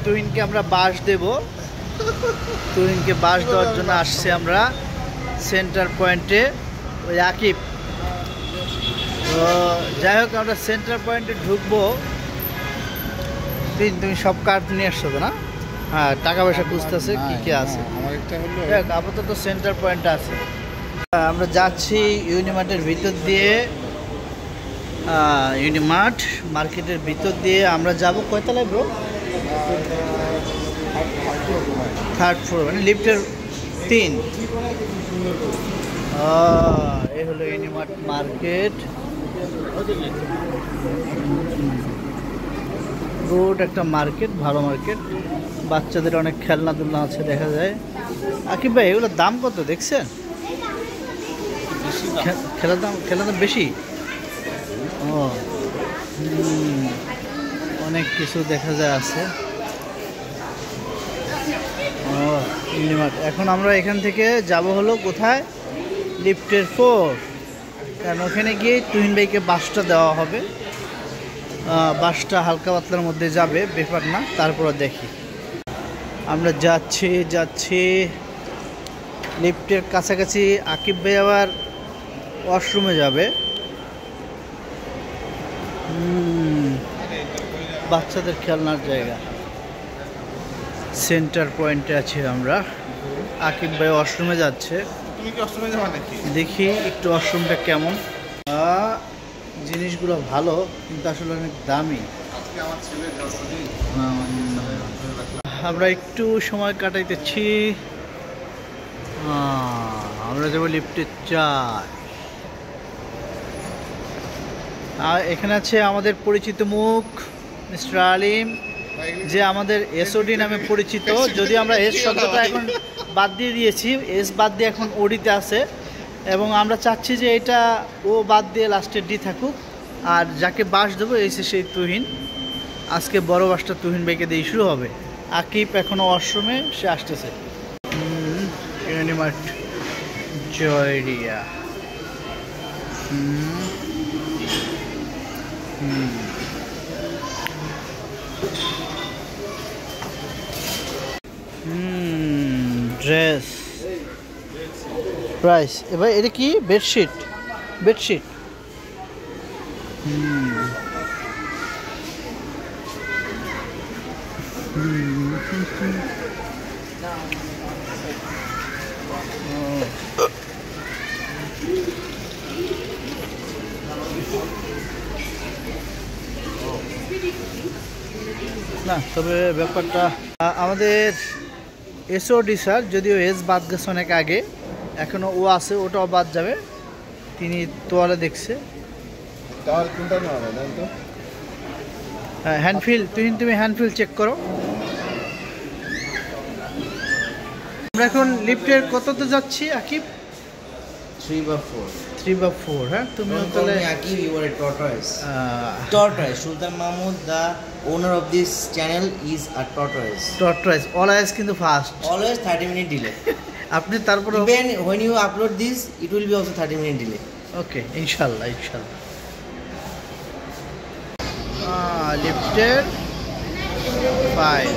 তুহিনকে আমরা বাস দেব। তুহিনকে বাস দেওয়ার জন্য আসছি আমরা সেন্টার পয়েন্টে। ওই আকিব, তো যাই হোক আমরা সেন্টার পয়েন্টে ঢুকবো। তুমি সব কার্ড নিয়ে আসছো তো না? হ্যাঁ, টাকা পয়সা খুঁজতেছে কি কি আছে। আপাতত সেন্টার পয়েন্ট আছে। আমরা যাচ্ছি ইউনিমার্টের ভিতর দিয়ে, ইউনিমার্ট মার্কেটের ভিতর দিয়ে আমরা যাব। কয়তলায় ব্রো? 3rd ফ্লোর, মানে লিফটের 3। এই হলো ইউনিমার্ট মার্কেট। রোড একটা মার্কেট, ভালো মার্কেট। বাচ্চাদের অনেক খেলনা দুলনা আছে দেখা যায়। আকিব ভাই, এগুলোর দাম কত দেখছেন? খেলার দাম বেশি। ও, অনেক কিছু দেখা যায় আছে। ও ইউনিমার্ট। এখন আমরা এখান থেকে যাব হলো কোথায়? লিফটের 4, কারণ ওখানে গিয়ে তুহিন ভাইকে বাসটা দেওয়া হবে। বাসটা হালকা পাতলার মধ্যে যাবে, ব্যাপার না। তারপর দেখি আমরা যাচ্ছি লিফটের কাছাকাছি। আকিব ভাই আবার ওয়াশরুমে যাবে। বাচ্চাদের খেলনার জায়গা সেন্টার পয়েন্টে আছি আমরা। আকিব ভাই ওয়াশরুমে যাচ্ছে। দেখি একটু ওয়াশরুমটা কেমন। জিনিসগুলো ভালো, কিন্তু আসলে অনেক দামি। আমরা একটু সময় কাটাইতেছি। আমরা যাবো লিফটে 4। আর এখানে আছে আমাদের পরিচিত মুখ মিস্টার আলিম, যে আমাদের এসওডি নামে পরিচিত। যদি আমরা এস শব্দটা এখন বাদ দিয়ে দিয়েছি, এস বাদ দিয়ে এখন ওডিতে আছে, এবং আমরা চাচ্ছি যে এটা ও বাদ দিয়ে লাস্টে ডি থাকুক। আর যাকে বাস দেবো এসে সেই তুহিন। আজকে বড় বাসটা তুহিন ভাইকে দিয়ে শুরু হবে। আকিব এখনও ওয়াশরুমে, সে আসতেছে। ইউনিমার্ট জয়রিয়া। Dress price. এবার এটা কি? বেডশিট। না, তবে ব্যাপারটা আমাদের এসওডি স্যার, যদিও এস বাদ গেছে অনেক আগে, এখনও ও আছে, ওটাও বাদ যাবে। তিনি তোয়ালে দেখছে। হ্যান্ডফিল, তুমি হ্যান্ডফিল চেক করো। আমরা এখন লিফটের কততে যাচ্ছি আকিব? 3 বা 4। 3 বা 4। হ্যাঁ, তুমি তাহলে Akib, you are a tortoise. Sultan Mahmud, the owner of this channel, is a tortoise. Always কিন্তু ফাস্ট। Always 30-minute delay. আপনি তারপর even when you upload this, it will be also 30-minute delay. ওকে, ইনশাআল্লাহ। লিফটের 5,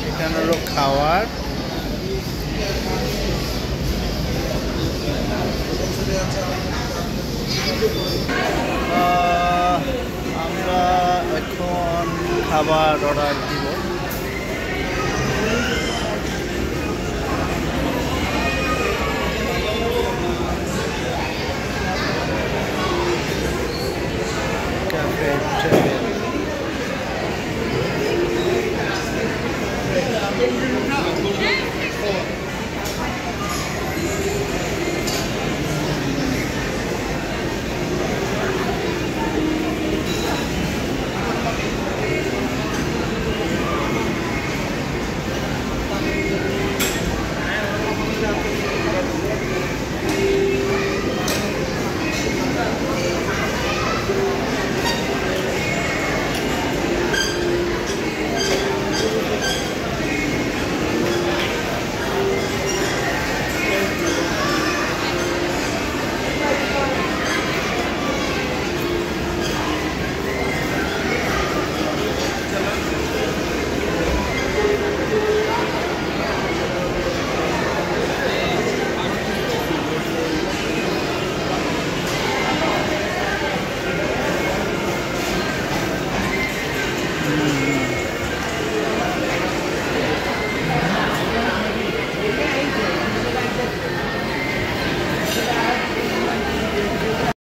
এখানে হলো খাওয়ার। আমরা এখন খাবার অর্ডার দিব।